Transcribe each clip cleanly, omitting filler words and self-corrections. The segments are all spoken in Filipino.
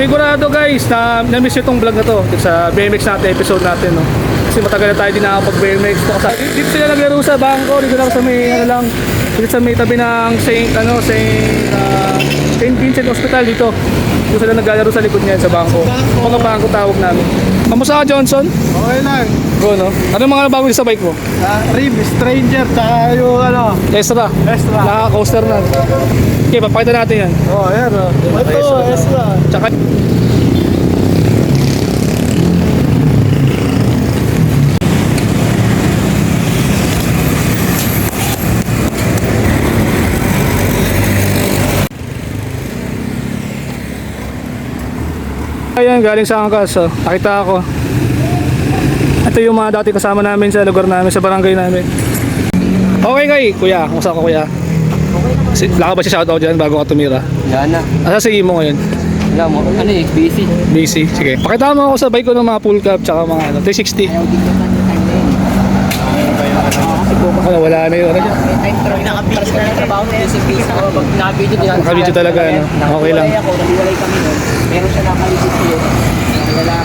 Panigurado guys na na-miss itong vlog na to sa BMX natin, episode natin, no? Kasi matagal na tayo din nakapag-BMX to. Dito sila naglaro sa bangko, dito lang sa may ano lang, dito sa may tabi ng Saint Vincent Hospital dito. Dito sila naglalaro sa likod niyan sa bangko. Mga bangko tawag namin. Kamusta ka, Johnson? Okay lang. Go, no? Ano mga bago sa bike mo? Rim, Stranger, tsaka yung ano, Extra. Extra. Naka-coaster na. Okay, papakita natin yan. Oh, ayan o. Ito, Extra. Tsaka ayan, galing sa Angkas, oh. Nakita ako. Ito yung mga dati kasama namin sa lugar namin, sa barangay namin. Okay kay, kuya. Kumusta ka, kuya? Wala ka ba siya shoutout dyan bago ka tumira? Yan na. Asa sige mo ngayon? Wala mo. Ano eh, busy. Busy? Sige. Pakita mo ako sa bike ko ng mga full cap tsaka mga 360. Ano, wala na yun. Ano dyan? Nakabidyo na ng trabaho na sa busy. Pag nakabidyo din. Nakabidyo talaga, ano? Okay lang. Nahiwalay kami nun. Meron siya nakalisip ko yun. Wala.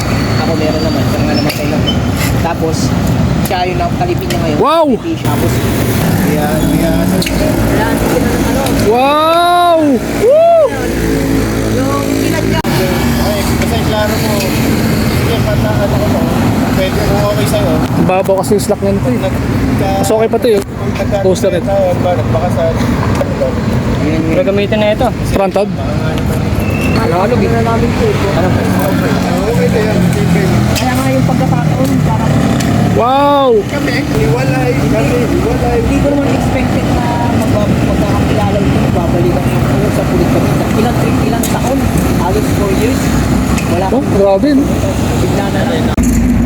Ako meron naman. Siya nga naman tayo lang. Tapos, siya yung nakalipin niya ngayon. Wow! Tapos, wala. Wow! Woo! Kasi klaro mo, sige, pata, ano ko mo, pwede kung okay sa'yo. Babaw kasi yung slack nito eh. Mas okay pa ito yun. Poster ito. Baka sa... gagamitin na ito. Front hub. Nakalog na namin ito. Okay na yan, Kaya nga yung pagkakataon, parang Wow! kami, hiwalay. hindi ko naman expected na magkakakilala ito. Babalikan ko sa pulit kami. Ilang taon? Halos 4 years. Wala Oh, grabe, no? Bigla na lang.